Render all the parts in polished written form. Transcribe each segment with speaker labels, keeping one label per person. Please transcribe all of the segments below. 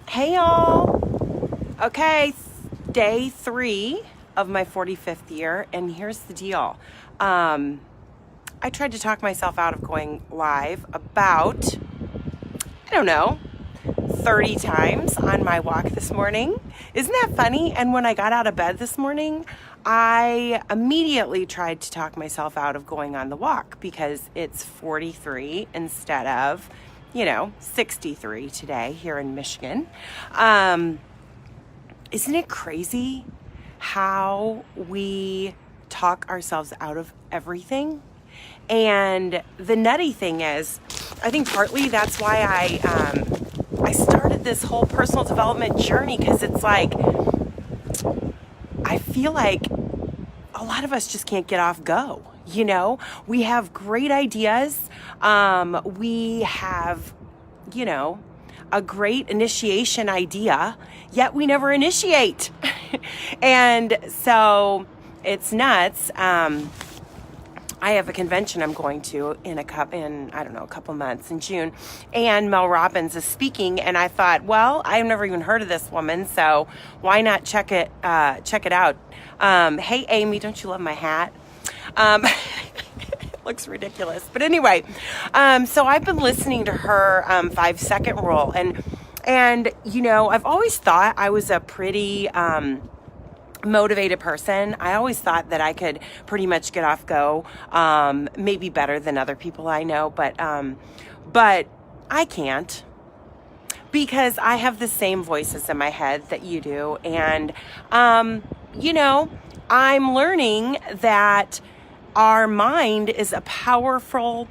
Speaker 1: Hey y'all. Okay, day 3 of my 45th year, and here's the deal. I tried to talk myself out of going live about, I don't know, 30 times on my walk this morning. Isn't that funny? And when I got out of bed this morning, I immediately tried to talk myself out of going on the walk because it's 43 instead of 63 today here in Michigan. Isn't it crazy how we talk ourselves out of everything? And the nutty thing is, I think partly that's why I started this whole personal development journey, because it's like, I feel like a lot of us just can't get off go. We have great ideas. We have, a great initiation idea, yet we never initiate. And so it's nuts. I have a convention I'm going to in a couple months in June, and Mel Robbins is speaking, and I thought, well, I've never even heard of this woman, so why not check it out? Hey Amy, don't you love my hat? It looks ridiculous, but anyway, so I've been listening to her 5-second rule, and I've always thought I was a pretty motivated person. I always thought that I could pretty much get off go, maybe better than other people I know, but I can't, because I have the same voices in my head that you do. And, I'm learning that our mind is a powerful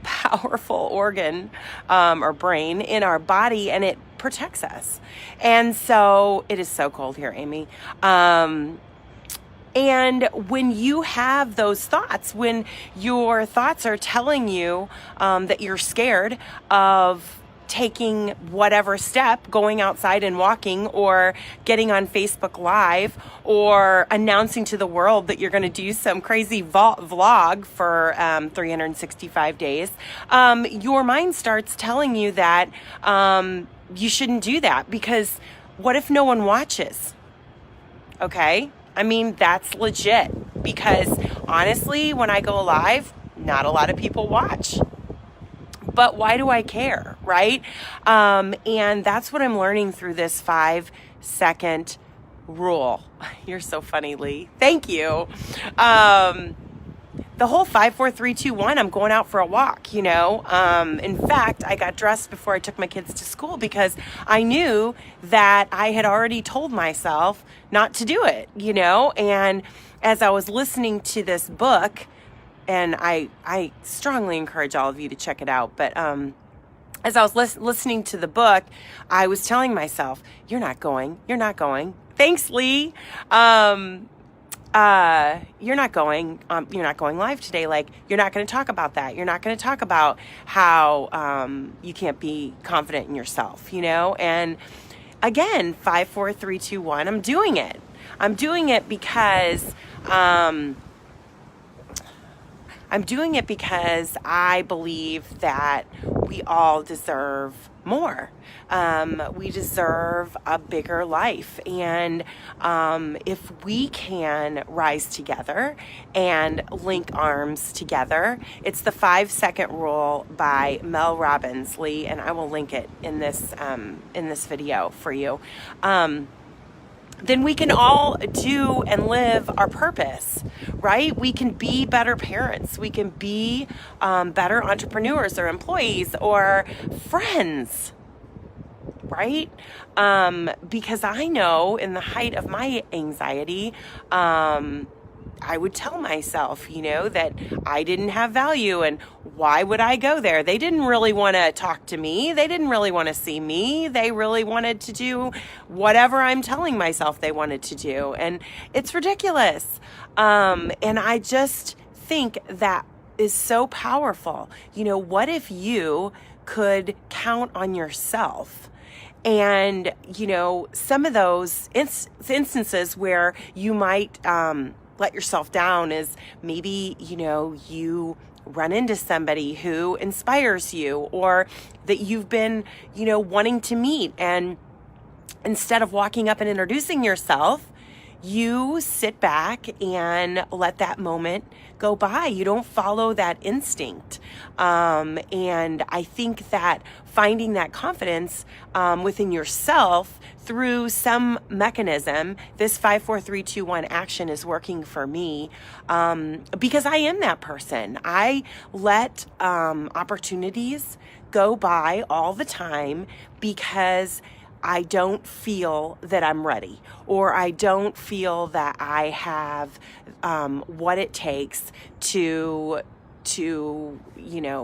Speaker 1: organ, or brain in our body, and it protects us. And so it is so cold here, Amy. And when you have those thoughts, when your thoughts are telling you that you're scared of taking whatever step, going outside and walking, or getting on Facebook Live, or announcing to the world that you're going to do some crazy vlog for 365 days, your mind starts telling you that you shouldn't do that, because what if no one watches? Okay? I mean, that's legit, because honestly, when I go live, not a lot of people watch. But why do I care, right? And that's what I'm learning through this 5-second rule. You're so funny, Lee. Thank you. The whole 5, 4, 3, 2, 1, I'm going out for a walk, In fact, I got dressed before I took my kids to school, because I knew that I had already told myself not to do it, And as I was listening to this book, and I strongly encourage all of you to check it out, but as I was listening to the book, I was telling myself, you're not going. Thanks, Lee. You're not going live today. Like, you're not going to talk about that. You're not going to talk about how you can't be confident in yourself, And again, 5, 4, 3, 2, 1, I'm doing it. I'm doing it because I believe that we all deserve more. We deserve a bigger life. And if we can rise together and link arms together, it's the 5-second rule by Mel Robbins, Lee, and I will link it in this video for you. Then we can all do and live our purpose, right? We can be better parents. We can be better entrepreneurs or employees or friends, right? Because I know in the height of my anxiety, I would tell myself, that I didn't have value, and why would I go there? They didn't really want to talk to me. They didn't really want to see me. They really wanted to do whatever I'm telling myself they wanted to do. And it's ridiculous. And I just think that is so powerful. What if you could count on yourself? And, some of those instances where you might let yourself down is maybe, you run into somebody who inspires you, or that you've been, wanting to meet, and instead of walking up and introducing yourself, you sit back and let that moment go by. You don't follow that instinct. And I think that finding that confidence within yourself through some mechanism, this 5, 4, 3, 2, 1 action is working for me because I am that person. I let opportunities go by all the time because I don't feel that I'm ready, or I don't feel that I have what it takes to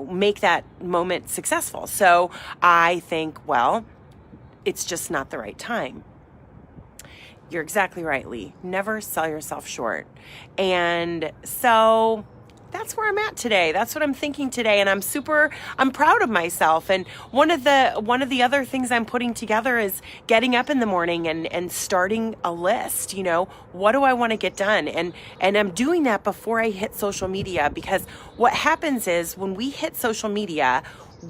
Speaker 1: make that moment successful. So I think, well, it's just not the right time. You're exactly right, Lee. Never sell yourself short. And so that's where I'm at today. That's what I'm thinking today. And I'm proud of myself. And one of the other things I'm putting together is getting up in the morning and starting a list. What do I want to get done? And I'm doing that before I hit social media, because what happens is when we hit social media,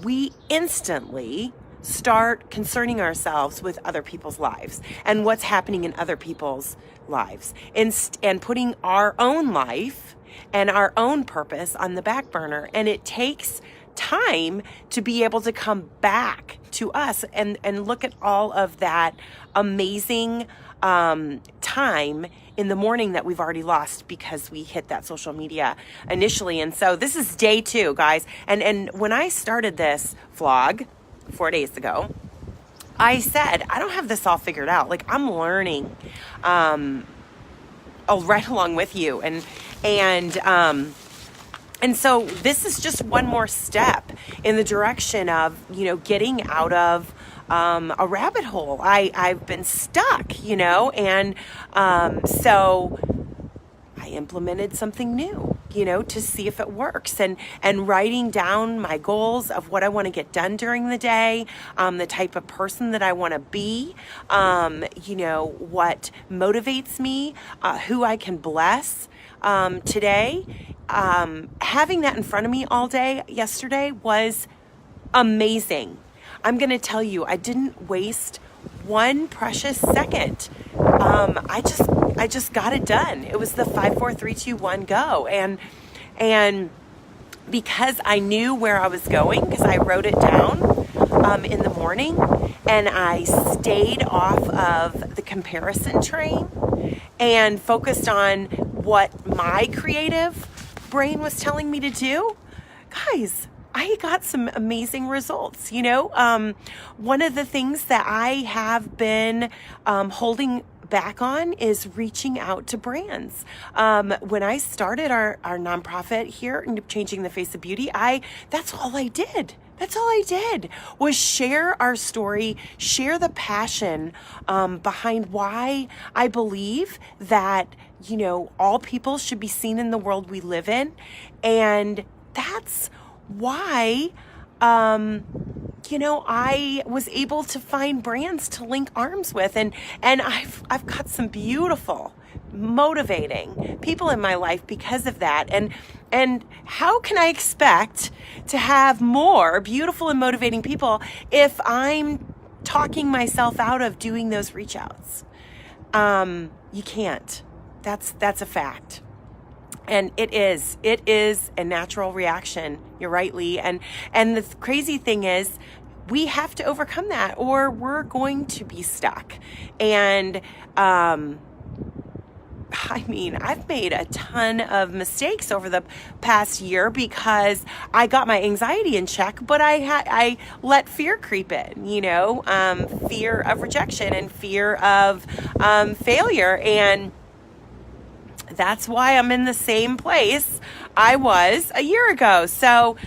Speaker 1: we instantly start concerning ourselves with other people's lives and what's happening in other people's lives, and putting our own life and our own purpose on the back burner. And it takes time to be able to come back to us and look at all of that amazing time in the morning that we've already lost because we hit that social media initially. And so this is day 2, guys. And when I started this vlog 4 days ago, I said, I don't have this all figured out. Like, I'm learning right along with you. And so this is just one more step in the direction of, getting out of a rabbit hole. I've been stuck, and so I implemented something new, to see if it works, and writing down my goals of what I want to get done during the day, the type of person that I want to be, what motivates me, who I can bless today. Having that in front of me all day yesterday was amazing. I'm going to tell you, I didn't waste one precious second. I just got it done. It was the 5, 4, 3, 2, 1 go. And because I knew where I was going, because I wrote it down in the morning, and I stayed off of the comparison train and focused on what my creative brain was telling me to do, guys, I got some amazing results. One of the things that I have been holding back on is reaching out to brands. When I started our nonprofit here, Changing the Face of Beauty, that's all I did. That's all I did was share our story, share the passion behind why I believe that, all people should be seen in the world we live in. And that's why, I was able to find brands to link arms with. And I've got some beautiful, motivating people in my life because of that. And how can I expect to have more beautiful and motivating people if I'm talking myself out of doing those reach outs? You can't. That's a fact. And it is a natural reaction. You're right, Lee. And the crazy thing is, we have to overcome that, or we're going to be stuck. And I've made a ton of mistakes over the past year because I got my anxiety in check, but I let fear creep in, fear of rejection and fear of failure. And that's why I'm in the same place I was a year ago. So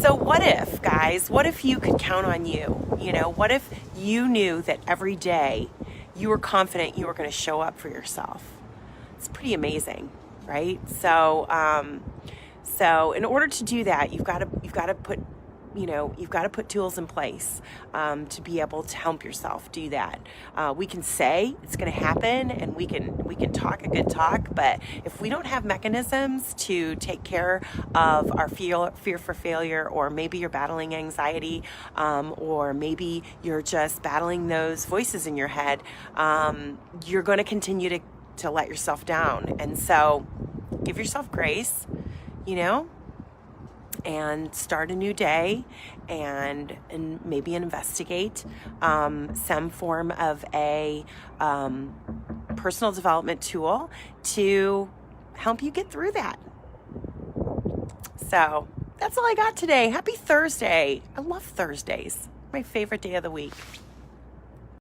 Speaker 1: what if, guys, what if you could count on you? What if you knew that every day you were confident you were going to show up for yourself? It's pretty amazing, right? So in order to do that, you've got to put you've got to put tools in place to be able to help yourself do that. We can say it's going to happen, and we can talk a good talk, but if we don't have mechanisms to take care of our fear for failure, or maybe you're battling anxiety, or maybe you're just battling those voices in your head, you're going to continue to let yourself down. And so give yourself grace, and start a new day, and maybe investigate some form of a personal development tool to help you get through that. So that's all I got today. Happy Thursday. I love Thursdays. My favorite day of the week.